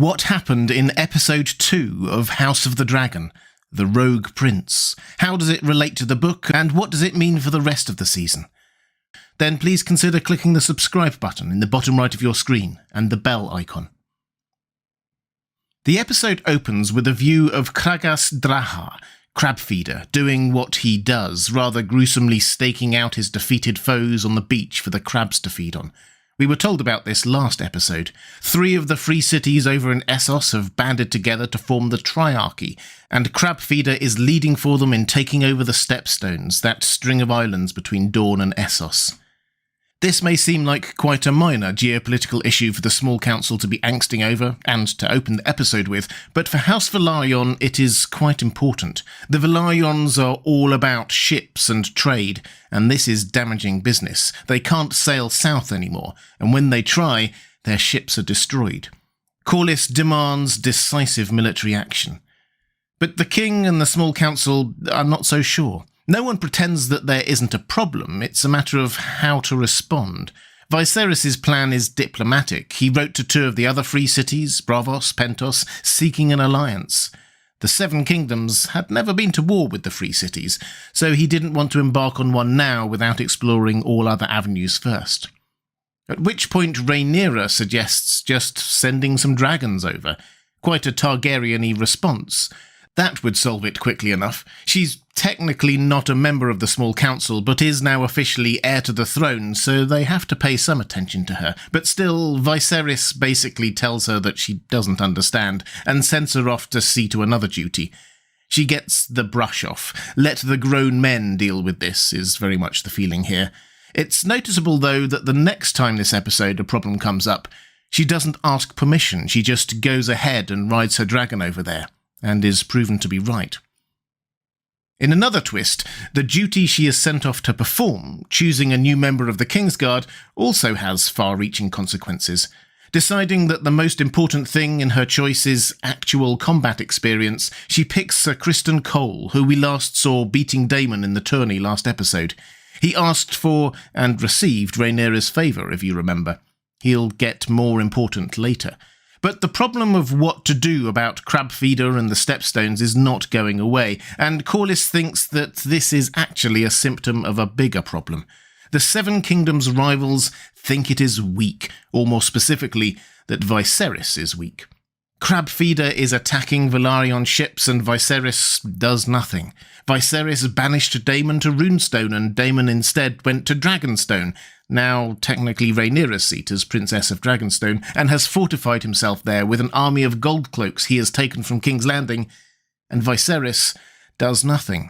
What happened in episode 2 of House of the Dragon, The Rogue Prince? How does it relate to the book, and what does it mean for the rest of the season? Then please consider clicking the subscribe button in the bottom right of your screen and the bell icon. The episode opens with a view of Kragas Draha, crab feeder, doing what he does, rather gruesomely staking out his defeated foes on the beach for the crabs to feed on. We were told about this last episode. 3 of the free cities over in Essos have banded together to form the Triarchy, and Crabfeeder is leading for them in taking over the Stepstones, that string of islands between Dawn and Essos. This may seem like quite a minor geopolitical issue for the small council to be angsting over, and to open the episode with, but for House Velaryon it is quite important. The Velaryons are all about ships and trade, and this is damaging business. They can't sail south anymore, and when they try, their ships are destroyed. Corlys demands decisive military action. But the king and the small council are not so sure. No one pretends that there isn't a problem, it's a matter of how to respond. Viserys' plan is diplomatic. He wrote to 2 of the other free cities, Braavos, Pentos, seeking an alliance. The 7 Kingdoms had never been to war with the free cities, so he didn't want to embark on one now without exploring all other avenues first. At which point Rhaenyra suggests just sending some dragons over. Quite a Targaryen-y response. That would solve it quickly enough. She's technically not a member of the small council, but is now officially heir to the throne, so they have to pay some attention to her. But still, Viserys basically tells her that she doesn't understand, and sends her off to see to another duty. She gets the brush off. Let the grown men deal with this, is very much the feeling here. It's noticeable, though, that the next time this episode a problem comes up, she doesn't ask permission, she just goes ahead and rides her dragon over there, and is proven to be right. In another twist, the duty she is sent off to perform, choosing a new member of the Kingsguard, also has far-reaching consequences. Deciding that the most important thing in her choice is actual combat experience, she picks Sir Criston Cole, who we last saw beating Daemon in the tourney last episode. He asked for, and received, Rhaenyra's favour, if you remember. He'll get more important later. But the problem of what to do about Crabfeeder and the Stepstones is not going away, and Corlys thinks that this is actually a symptom of a bigger problem. The 7 Kingdoms' rivals think it is weak, or more specifically, that Viserys is weak. Crabfeeder is attacking Velaryon ships and Viserys does nothing. Viserys banished Daemon to Runestone and Daemon instead went to Dragonstone, now technically Rhaenyra's seat as Princess of Dragonstone, and has fortified himself there with an army of gold cloaks he has taken from King's Landing, and Viserys does nothing.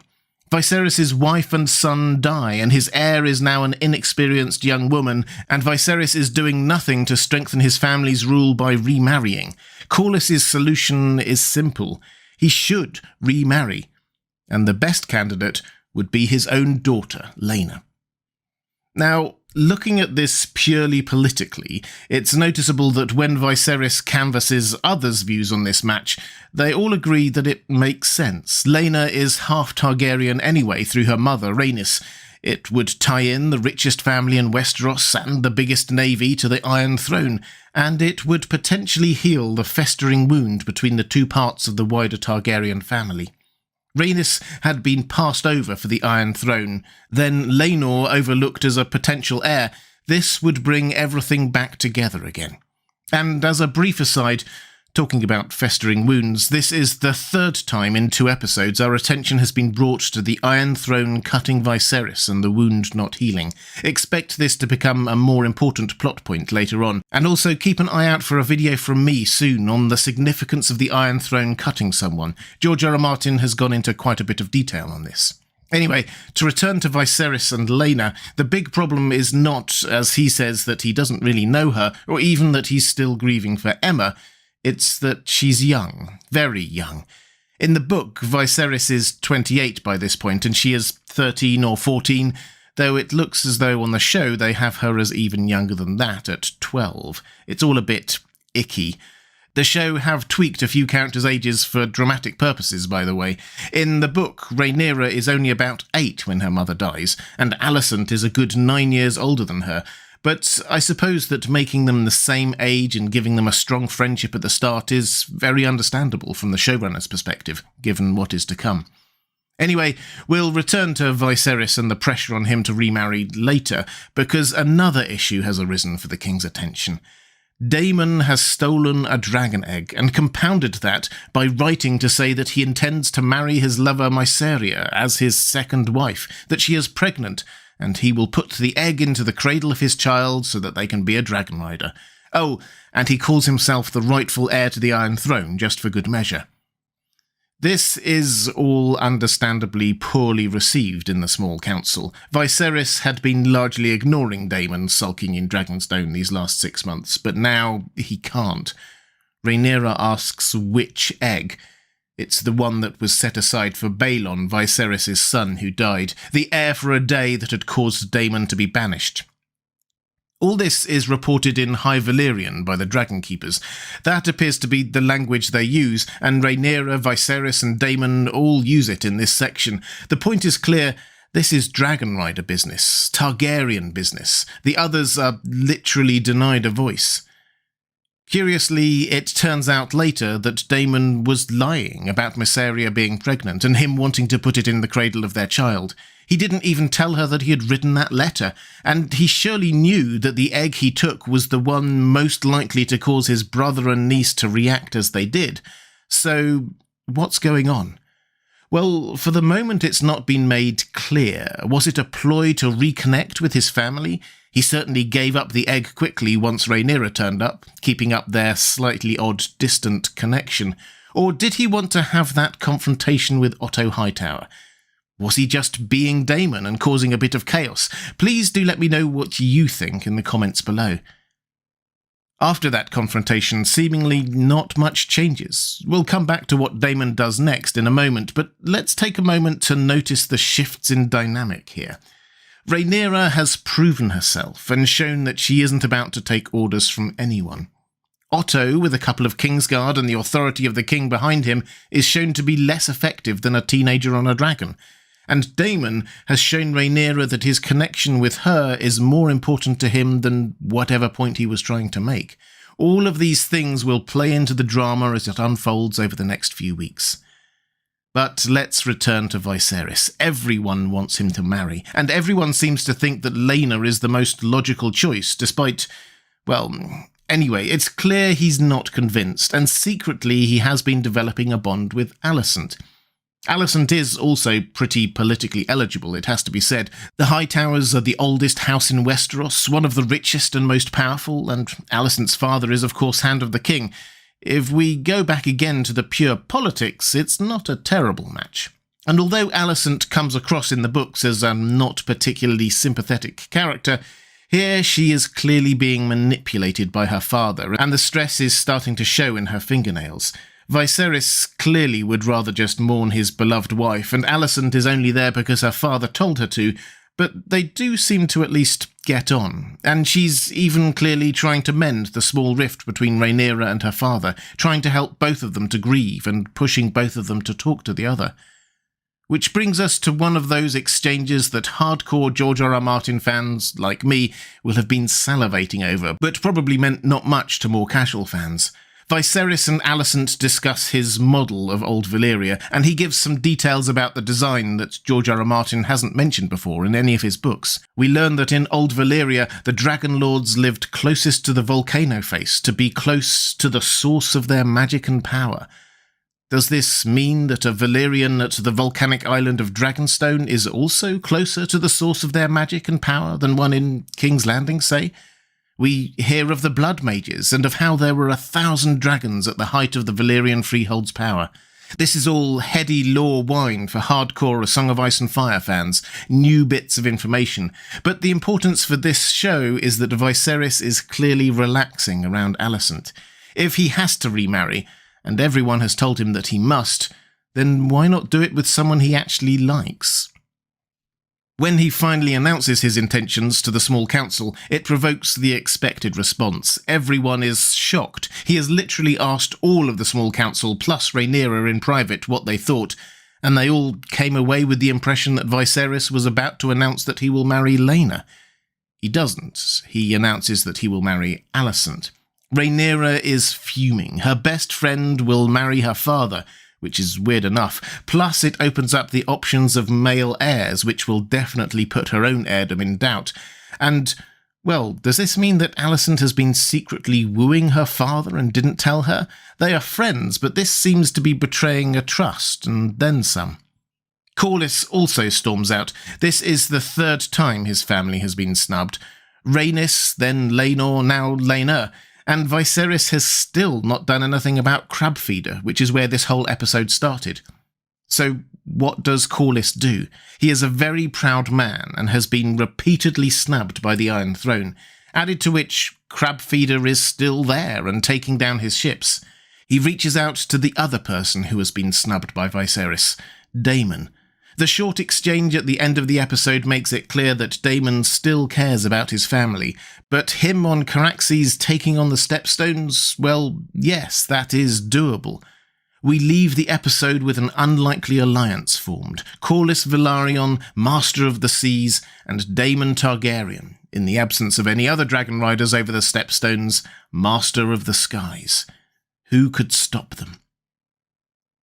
Viserys' wife and son die, and his heir is now an inexperienced young woman, and Viserys is doing nothing to strengthen his family's rule by remarrying. Corlys' solution is simple. He should remarry, and the best candidate would be his own daughter, Laena. Now, looking at this purely politically, it's noticeable that when Viserys canvasses others' views on this match, they all agree that it makes sense. Laena is half Targaryen anyway through her mother, Rhaenys. It would tie in the richest family in Westeros and the biggest navy to the Iron Throne, and it would potentially heal the festering wound between the 2 parts of the wider Targaryen family. Rhaenys had been passed over for the Iron Throne, then Laenor overlooked as a potential heir. This would bring everything back together again. And as a brief aside, talking about festering wounds, this is the 3rd time in 2 episodes our attention has been brought to the Iron Throne cutting Viserys and the wound not healing. Expect this to become a more important plot point later on, and also keep an eye out for a video from me soon on the significance of the Iron Throne cutting someone. George R. R. Martin has gone into quite a bit of detail on this. Anyway, to return to Viserys and Laena, the big problem is not, as he says, that he doesn't really know her, or even that he's still grieving for Aemma. It's that she's young, very young. In the book, Viserys is 28 by this point, and she is 13 or 14, though it looks as though on the show they have her as even younger than that, at 12. It's all a bit icky. The show have tweaked a few characters' ages for dramatic purposes, by the way. In the book, Rhaenyra is only about 8 when her mother dies, and Alicent is a good 9 years older than her. But I suppose that making them the same age and giving them a strong friendship at the start is very understandable from the showrunner's perspective, given what is to come. Anyway, we'll return to Viserys and the pressure on him to remarry later, because another issue has arisen for the king's attention. Daemon has stolen a dragon egg and compounded that by writing to say that he intends to marry his lover Mysaria as his second wife, that she is pregnant, and he will put the egg into the cradle of his child so that they can be a dragon rider. Oh, and he calls himself the rightful heir to the Iron Throne, just for good measure. This is all understandably poorly received in the small council. Viserys had been largely ignoring Daemon sulking in Dragonstone these last 6 months, but now he can't. Rhaenyra asks which egg. It's the one that was set aside for Balon, Viserys' son, who died, the heir for a day that had caused Daemon to be banished. All this is reported in High Valyrian by the Dragon Keepers. That appears to be the language they use, and Rhaenyra, Viserys and Daemon all use it in this section. The point is clear. This is Dragon Rider business, Targaryen business. The others are literally denied a voice. Curiously, it turns out later that Daemon was lying about Mysaria being pregnant and him wanting to put it in the cradle of their child. He didn't even tell her that he had written that letter, and he surely knew that the egg he took was the one most likely to cause his brother and niece to react as they did. So, what's going on? Well, for the moment it's not been made clear. Was it a ploy to reconnect with his family? He certainly gave up the egg quickly once Rhaenyra turned up, keeping up their slightly odd, distant connection. Or did he want to have that confrontation with Otto Hightower? Was he just being Daemon and causing a bit of chaos? Please do let me know what you think in the comments below. After that confrontation, seemingly not much changes. We'll come back to what Daemon does next in a moment, but let's take a moment to notice the shifts in dynamic here. Rhaenyra has proven herself and shown that she isn't about to take orders from anyone. Otto, with a couple of Kingsguard and the authority of the king behind him, is shown to be less effective than a teenager on a dragon. And Daemon has shown Rhaenyra that his connection with her is more important to him than whatever point he was trying to make. All of these things will play into the drama as it unfolds over the next few weeks. But let's return to Viserys. Everyone wants him to marry, and everyone seems to think that Laena is the most logical choice, despite, well, anyway, it's clear he's not convinced, and secretly he has been developing a bond with Alicent. Alicent is also pretty politically eligible, it has to be said. The Hightowers are the oldest house in Westeros, one of the richest and most powerful, and Alicent's father is of course Hand of the King. If we go back again to the pure politics, it's not a terrible match. And although Alicent comes across in the books as a not particularly sympathetic character, here she is clearly being manipulated by her father, and the stress is starting to show in her fingernails. Viserys clearly would rather just mourn his beloved wife, and Alicent is only there because her father told her to, but they do seem to at least get on, and she's even clearly trying to mend the small rift between Rhaenyra and her father, trying to help both of them to grieve and pushing both of them to talk to the other. Which brings us to one of those exchanges that hardcore George R.R. Martin fans, like me, will have been salivating over, but probably meant not much to more casual fans. Viserys and Alicent discuss his model of Old Valyria, and he gives some details about the design that George R.R. Martin hasn't mentioned before in any of his books. We learn that in Old Valyria, the Dragon Lords lived closest to the volcano face, to be close to the source of their magic and power. Does this mean that a Valyrian at the volcanic island of Dragonstone is also closer to the source of their magic and power than one in King's Landing, say? We hear of the Blood Mages and of how there were 1,000 dragons at the height of the Valyrian Freehold's power. This is all heady lore wine for hardcore A Song of Ice and Fire fans, new bits of information. But the importance for this show is that Viserys is clearly relaxing around Alicent. If he has to remarry, and everyone has told him that he must, then why not do it with someone he actually likes? When he finally announces his intentions to the small council, it provokes the expected response. Everyone is shocked. He has literally asked all of the small council, plus Rhaenyra in private, what they thought, and they all came away with the impression that Viserys was about to announce that he will marry Laena. He doesn't. He announces that he will marry Alicent. Rhaenyra is fuming. Her best friend will marry her father, which is weird enough. Plus, it opens up the options of male heirs, which will definitely put her own heirdom in doubt. And, well, does this mean that Alicent has been secretly wooing her father and didn't tell her? They are friends, but this seems to be betraying a trust, and then some. Corlys also storms out. This is the third time his family has been snubbed. Rhaenys, then Laenor, now Laenor. And Viserys has still not done anything about Crabfeeder, which is where this whole episode started. So what does Corlys do? He is a very proud man and has been repeatedly snubbed by the Iron Throne, added to which Crabfeeder is still there and taking down his ships. He reaches out to the other person who has been snubbed by Viserys, Daemon. The short exchange at the end of the episode makes it clear that Daemon still cares about his family, but him on Caraxes taking on the Stepstones, well, yes, that is doable. We leave the episode with an unlikely alliance formed. Corlys Velaryon, Master of the Seas, and Daemon Targaryen, in the absence of any other dragon riders over the Stepstones, Master of the Skies. Who could stop them?